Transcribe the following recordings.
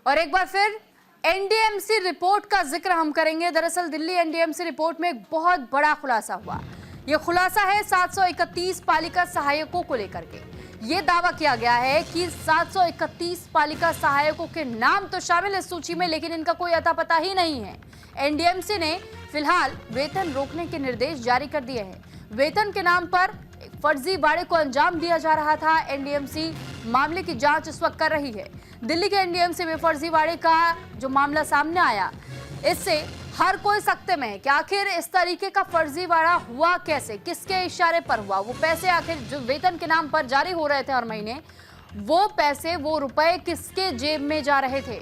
और एक बार फिर एनडीएमसी रिपोर्ट का जिक्र हम करेंगे। दरअसल दिल्ली एनडीएमसी रिपोर्ट में एक बहुत बड़ा खुलासा हुआ। यह खुलासा है 731 पालिका सहायकों को लेकर के। ये दावा किया गया है कि 731 पालिका सहायकों के नाम तो शामिल है सूची में, लेकिन इनका कोई अता पता ही नहीं है। एनडीएमसी ने फिलहाल वेतन रोकने के निर्देश जारी कर दिए हैं। वेतन के नाम पर फर्जीवाड़े को अंजाम दिया जा रहा था। एनडीएमसी मामले की जांच इस वक्त कर रही है। दिल्ली के एनडीएमसी में फर्जीवाड़े का जो मामला सामने आया, इससे हर कोई सकते में है कि आखिर इस तरीके का फर्जीवाड़ा हुआ कैसे, किसके इशारे पर हुआ। वो पैसे आखिर जो वेतन के नाम पर जारी हो रहे थे हर महीने, वो पैसे, वो रुपए किसके जेब में जा रहे थे।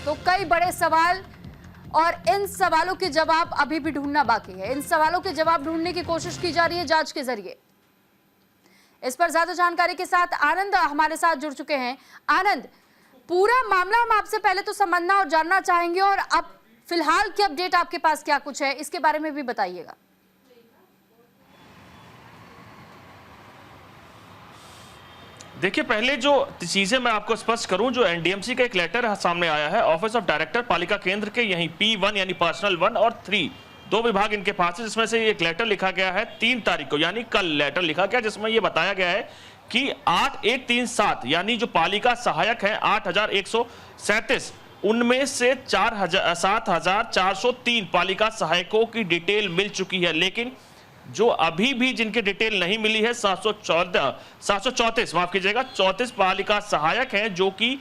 तो कई बड़े सवाल, और इन सवालों के जवाब अभी भी ढूंढना बाकी है। इन सवालों के जवाब ढूंढने की कोशिश की जा रही है जांच के जरिए। इस पर ज्यादा जानकारी के साथ आनंद हमारे साथ जुड़ चुके हैं। आनंद, पूरा मामला हम आपसे पहले तो समझना और जानना चाहेंगे, और अब फिलहाल की अपडेट आपके पास क्या कुछ है, इसके बारे में भी बताइएगा। देखिए, पहले जो चीजें मैं आपको स्पष्ट करूं, जो एनडीएमसी का एक लेटर सामने आया है ऑफिस ऑफ डायरेक्टर पालिका केंद्र के, यहीं P1 यानी पर्सनल 1 और 3 दो विभाग इनके पास है, जिसमें से एक लेटर लिखा गया है 3 तारीख को, यानी कल लेटर लिखा गया, जिसमें यह बताया गया है कि 8137 यानी जो पालिका सहायक है 8137, उनमें से 7403 पालिका सहायकों की डिटेल मिल चुकी है। लेकिन जो अभी भी जिनकी डिटेल नहीं मिली है 734 माफ कीजिएगा 34 पालिका सहायक हैं, जो कि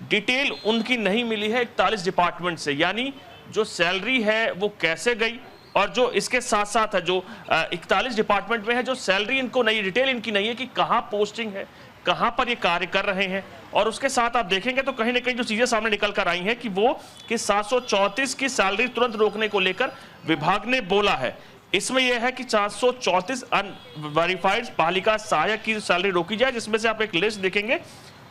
डिटेल उनकी नहीं मिली है 41 डिपार्टमेंट से। यानी जो सैलरी है वो कैसे गई, और जो इसके साथ साथ है जो 41 डिपार्टमेंट में है, जो सैलरी इनको नहीं, डिटेल इनकी नहीं है कि कहां पोस्टिंग है, कहां पर ये कार्य कर रहे हैं। और उसके साथ आप देखेंगे तो कहीं ना कहीं जो चीजें सामने निकल कर आई हैं कि वो कि 734 की सैलरी तुरंत रोकने को लेकर विभाग ने बोला है। इसमें यह है कि 434 अनवेरिफाइड पालिका सहायक की सैलरी रोकी जाए, जिसमें से आप एक लिस्ट देखेंगे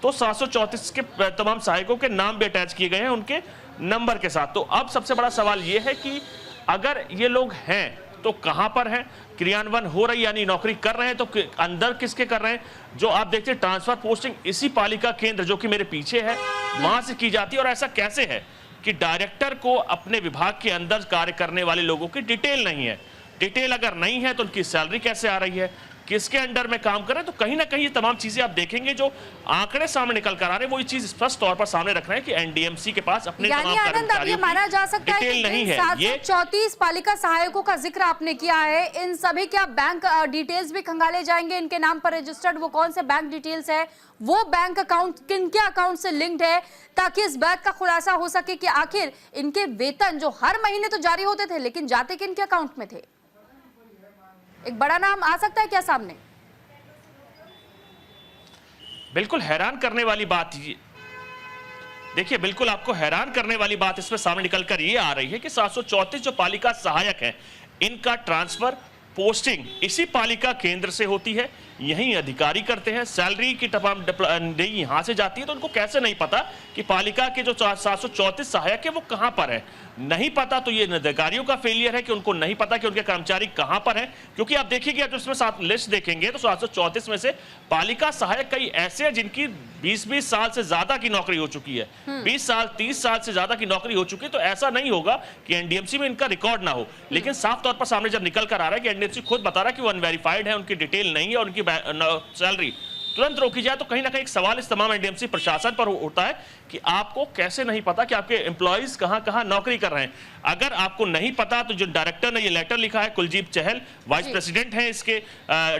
तो 734 के तमाम सहायकों के नाम भी अटैच किए गए हैं उनके नंबर के साथ। तो अब सबसे बड़ा सवाल यह है कि अगर ये लोग हैं तो कहां पर हैं, क्रियान्वयन हो रही यानी नौकरी कर रहे हैं तो अंदर किसके कर रहे हैं। जो आप देखते हैं ट्रांसफर पोस्टिंग इसी पालिका केंद्र जो कि मेरे पीछे है वहां से की जाती है। और ऐसा कैसे है कि डायरेक्टर को अपने विभाग के अंदर कार्य करने वाले लोगों की डिटेल नहीं है। डिटेल अगर नहीं है तो उनकी सैलरी कैसे आ रही है, किसके अंडर में काम कर रहे हैं। तो कहीं ना कहीं ये तमाम चीजें आप देखेंगे, जो आंकड़े सामने निकल कर आ रहे हैं, वो ये चीज स्पष्ट तौर पर सामने रख रहे हैं कि एनडीएमसी के पास अपने तमाम कर्मचारियों माना जा सकता है डिटेल नहीं है। 734 पालिका सहायकों का जिक्र आपने किया है, इन सभी क्या बैंक डिटेल्स भी खंगाले जाएंगे, इनके नाम पर रजिस्टर्ड वो कौन से बैंक डिटेल्स है, वो बैंक अकाउंट किनके अकाउंट से लिंक्ड है, ताकि इस बात का खुलासा हो सके कि आखिर इनके वेतन जो हर महीने तो जारी होते थे, लेकिन जाते किनके अकाउंट में थे। एक बड़ा नाम आ सकता है क्या सामने? बिल्कुल हैरान करने वाली बात देखिए, बिल्कुल आपको हैरान करने वाली बात इसमें सामने निकलकर ये आ रही है कि 734 जो पालिका सहायक हैं, इनका ट्रांसफर पोस्टिंग इसी पालिका केंद्र से होती है, यही अधिकारी करते हैं। सैलरी की तमाम यहां से जाती है, तो उनको कैसे नहीं पता कि पालिका के जो 734 सहायक है वो कहां पर है। नहीं पता तो ये अधिकारियों का फेलियर है कि उनको नहीं पता कि उनके कर्मचारी कहां पर हैं। क्योंकि आप देखिएगा आप इसमें साथ लिस्ट देखेंगे तो 734 में से पालिका सहायक कई ऐसे हैं जिनकी 20-20 साल से ज्यादा की नौकरी हो चुकी है, 20 साल 30 साल से ज्यादा की नौकरी हो चुकी है। तो ऐसा नहीं होगा कि एनडीएमसी में इनका रिकॉर्ड ना हो, लेकिन साफ तौर पर सामने जब निकल कर आ रहा है कि एनडीएमसी खुद बता रहा है कि वो अनवेरिफाइड है, उनकी डिटेल नहीं है, उनकी सैलरी तुरंत रोकी जाए। तो कहीं ना कहीं एक सवाल इस तमाम एनडीएमसी प्रशासन पर उठता है कि आपको कैसे नहीं पता कि आपके एम्प्लॉइज कहां कहां नौकरी कर रहे हैं। अगर आपको नहीं पता तो जो डायरेक्टर ने ये लेटर लिखा है, कुलजीत चहल वाइस प्रेसिडेंट हैं इसके,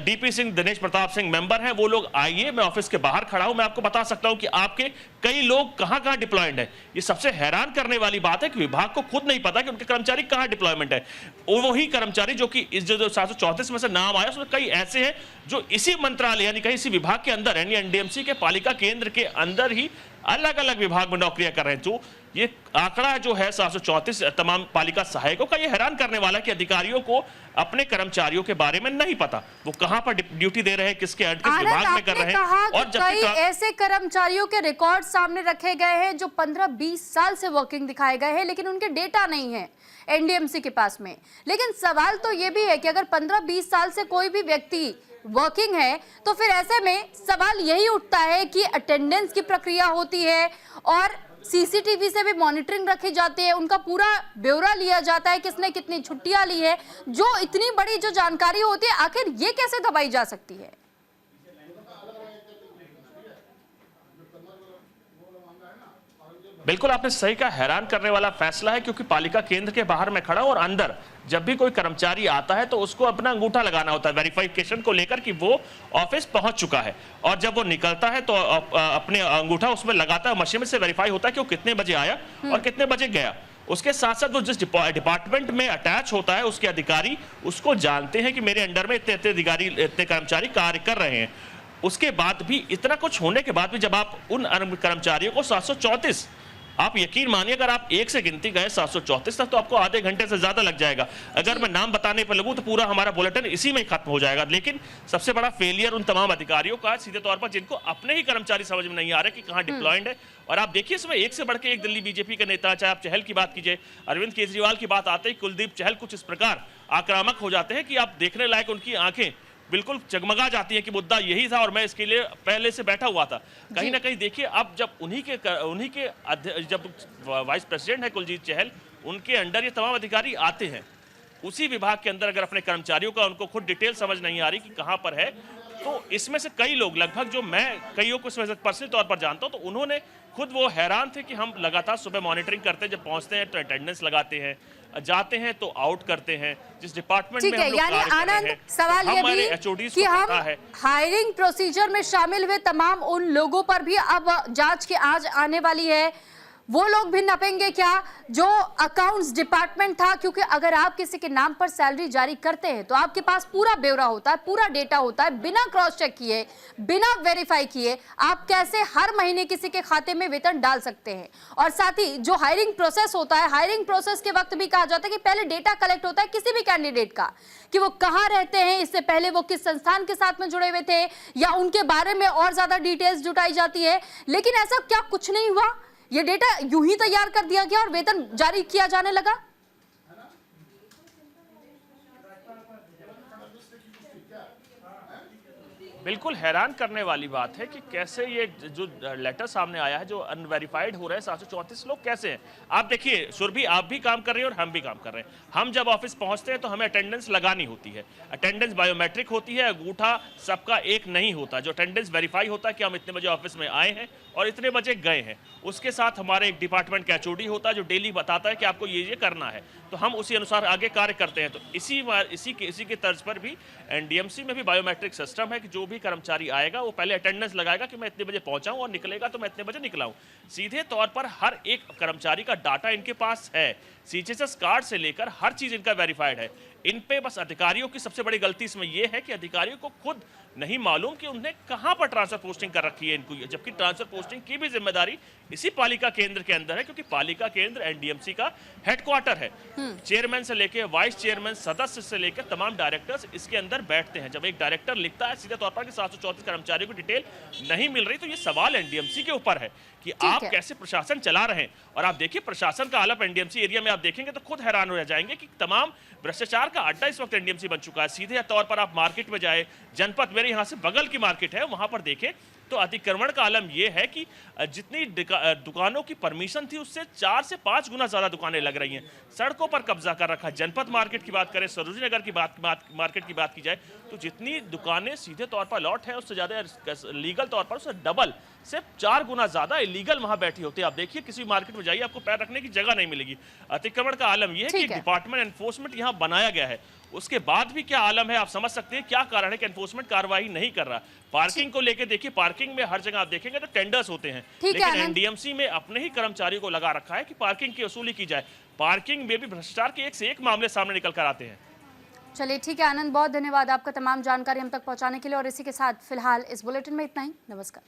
डीपी सिंह, दिनेश प्रताप सिंह मेंबर हैं, वो लोग आइए, मैं ऑफिस के बाहर खड़ा हूं, मैं आपको बता सकता हूं कि आपके कई लोग कहां कहां डिप्लॉयड है। ये सबसे हैरान करने वाली बात है कि विभाग को खुद नहीं पता कि उनके कर्मचारी कहां डिप्लॉयमेंट है। वही कर्मचारी जो कि इस जो 734 में से नाम आया, उसमें कई ऐसे हैं जो इसी मंत्रालय यानी कहीं इसी विभाग के अंदर यानी एनडीएमसी के पालिका केंद्र के अंदर ही अलग अलग विभाग में नौकरियां कर रहे हैं। जो ये आंकड़ा जो है 734 तमाम पालिका सहायकों का, ये हैरान करने वाला है कि अधिकारियों को अपने कर्मचारियों के बारे में नहीं पता, वो कहां पर ड्यूटी दे रहे हैं, किस विभाग में कर रहे हैं। और कई ऐसे कर्मचारियों के रिकॉर्ड सामने रखे गए हैं जो 15-20 साल से वर्किंग दिखाए गए हैं, लेकिन उनके डेटा नहीं है एनडीएमसी के पास में। लेकिन सवाल तो ये भी है कि अगर 15-20 साल से कोई भी व्यक्ति वर्किंग है तो फिर ऐसे में सवाल यही उठता है कि अटेंडेंस की प्रक्रिया होती है और सीसीटीवी से भी मॉनिटरिंग रखी जाती है, उनका पूरा ब्यौरा लिया जाता है, किसने कितनी छुट्टियां ली है। जो इतनी बड़ी जो जानकारी होती है, आखिर ये कैसे दबाई जा सकती है? बिल्कुल आपने सही कहा, हैरान करने वाला फैसला है, क्योंकि पालिका केंद्र के बाहर मैं खड़ा हूं और अंदर जब भी कोई कर्मचारी आता है तो उसको अपना अंगूठा लगाना होता है वेरिफिकेशन को लेकर कि वो ऑफिस पहुंच चुका है, और जब वो निकलता है तो अपने अंगूठा उसमें लगाता है, मशीन में से वेरीफाई होता है कि वो कितने बजे आया और कितने बजे गया। उसके साथ साथ वो जिस डिपार्टमेंट में अटैच होता है उसके अधिकारी उसको जानते हैं कि मेरे अंडर में इतने इतने अधिकारी, इतने कर्मचारी कार्य कर रहे हैं। उसके बाद भी, इतना कुछ होने के बाद भी, जब आप उन कर्मचारियों को 734, आप यकीन मानिए अगर आप एक से गिनती गए 734 तक तो आपको आधे घंटे से ज्यादा लग जाएगा। अगर मैं नाम बताने पर लगूं तो पूरा हमारा बुलेटिन इसी में ही खत्म हो जाएगा। लेकिन सबसे बड़ा फेलियर उन तमाम अधिकारियों का सीधे तौर पर, जिनको अपने ही कर्मचारी समझ में नहीं आ रहे कि कहां डिप्लॉयड है। और आप देखिए इसमें एक से बढ़ के एक दिल्ली बीजेपी के नेता, चाहे आप चहल की बात कीजिए, अरविंद केजरीवाल की बात आते ही कुलदीप चहल कुछ इस प्रकार आक्रामक हो जाते हैं कि आप देखने लायक उनकी आंखें बिल्कुल जगमगा जाती है कि मुद्दा यही था और मैं इसके लिए पहले से बैठा हुआ था। कहीं ना कहीं देखिए, अब जब उन्हीं के जब वाइस प्रेसिडेंट है कुलजीत चहल, उनके अंडर ये तमाम अधिकारी आते हैं, उसी विभाग के अंदर अगर अपने कर्मचारियों का उनको खुद डिटेल समझ नहीं आ रही कि कहां पर है, तो इसमें से कई लोग, लगभग जो मैं कईयों को पर्सनल तौर पर जानता हूं, तो उन्होंने खुद वो हैरान थे कि हम लगातार सुबह मॉनिटरिंग करते हैं, जब पहुंचते हैं तो अटेंडेंस लगाते हैं, जाते हैं तो आउट करते हैं, जिस डिपार्टमेंट में हम लोग यानी कार्य कर रहे आनंद, हैं, सवाल ये भी HODs कि को हम पता है। हायरिंग प्रोसीजर में शामिल हुए तमाम उन लोगों पर भी अब जांच की आज आने वाली है। वो लोग भी नपेंगे क्या जो अकाउंट्स डिपार्टमेंट था? क्योंकि अगर आप किसी के नाम पर सैलरी जारी करते हैं तो आपके पास पूरा ब्यौरा होता है, पूरा डेटा होता है, बिना क्रॉस चेक किए, बिना वेरीफाई किए आप कैसे हर महीने किसी के खाते में वेतन डाल सकते हैं? और साथ ही जो हायरिंग प्रोसेस होता है, हायरिंग प्रोसेस के वक्त भी कहा जाता है कि पहले डेटा कलेक्ट होता है किसी भी कैंडिडेट का, कि वो कहां रहते हैं, इससे पहले वो किस संस्थान के साथ में जुड़े हुए थे, या उनके बारे में और ज्यादा डिटेल्स जुटाई जाती है। लेकिन ऐसा क्या कुछ नहीं हुआ? ये डेटा यूं ही तैयार कर दिया गया और वेतन जारी किया जाने लगा? बिल्कुल हैरान करने वाली बात है कि कैसे ये जो लेटर सामने आया है, जो अनवेरिफाइड हो रहे हैं 734 लोग कैसे हैं। आप देखिए सुरभि, आप भी काम कर रहे हैं और हम भी काम कर रहे हैं। हम जब ऑफिस पहुंचते हैं तो हमें अटेंडेंस लगानी होती है, अटेंडेंस बायोमेट्रिक होती है, अंगूठा सबका एक नहीं होता। जो अटेंडेंस वेरीफाई होता है कि हम इतने बजे ऑफिस में आए हैं और इतने बजे गए हैं, उसके साथ हमारे एक डिपार्टमेंट का HOD होता है जो डेली बताता है कि आपको ये करना है, तो हम उसी अनुसार आगे कार्य करते हैं। तो इसी के तर्ज पर भी NDMC में भी बायोमेट्रिक सिस्टम है कि जो भी कर्मचारी आएगा वो पहले अटेंडेंस लगाएगा कि मैं इतने बजे पहुंचा हूं, और निकलेगा तो मैं इतने बजे निकला हूं। सीधे तौर पर हर एक कर्मचारी का डाटा इनके पास है, CGHS कार्ड से लेकर हर चीज इनका वेरीफाइड है। इन पे बस अधिकारियों की सबसे बड़ी गलती इसमें यह है कि अधिकारियों को खुद नहीं मालूम कि उन्हें कहां पर ट्रांसफर पोस्टिंग कर रखी है इनको, जबकि ट्रांसफर पोस्टिंग की भी जिम्मेदारी इसी पालिका केंद्र के अंदर है, क्योंकि पालिका केंद्र NDMC का हेडक्वार्टर है। चेयरमैन से लेकर वाइस चेयरमैन, सदस्य से लेकर तमाम डायरेक्टर्स इसके अंदर बैठते हैं। जब एक डायरेक्टर लिखता है सीधे तौर पर कि 734 कर्मचारियों को डिटेल नहीं मिल रही, तो ये सवाल NDMC के ऊपर है कि आप कैसे प्रशासन चला रहे हैं। और आप देखिए प्रशासन का आलम NDMC एरिया में आप देखेंगे तो खुद हैरान हो जाएंगे कि तमाम भ्रष्टाचार का अड्डा इस वक्त NDMC बन चुका है। सीधे तौर पर आप मार्केट में जाए, जनपद, मेरे यहाँ से बगल की मार्केट है, वहां पर देखें तो अतिक्रमण का आलम यह है कि जितनी दुकानों की परमिशन थी उससे 4 से 5 गुना ज्यादा दुकानें लग रही हैं। सड़कों पर कब्जा कर रखा। जनपद मार्केट की बात करें, सरोजनी नगर की मार्केट की बात की जाए तो जितनी दुकानें सीधे तौर पर लॉट है उससे ज्यादा लीगल तौर पर उससे डबल से 4 गुना ज्यादा इलीगल वहां बैठी होती है। आप देखिए किसी मार्केट में जाइए आपको पैर रखने की जगह नहीं मिलेगी। अतिक्रमण का आलम यह है कि डिपार्टमेंट एनफोर्समेंट यहाँ बनाया गया है, उसके बाद भी क्या आलम है आप समझ सकते हैं क्या कारण है कि एनफोर्समेंट कार्रवाई नहीं कर रहा। पार्किंग को लेकर देखिए, पार्किंग में हर जगह आप देखेंगे तो टेंडर्स होते हैं, लेकिन NDMC में अपने ही कर्मचारियों को लगा रखा है कि पार्किंग की वसूली की जाए। पार्किंग में भी भ्रष्टाचार के एक से एक मामले सामने निकल कर आते हैं। चलिए ठीक है आनंद, बहुत धन्यवाद आपका तमाम जानकारी हम तक पहुंचाने के लिए। और इसी के साथ फिलहाल इस बुलेटिन में इतना ही। नमस्कार।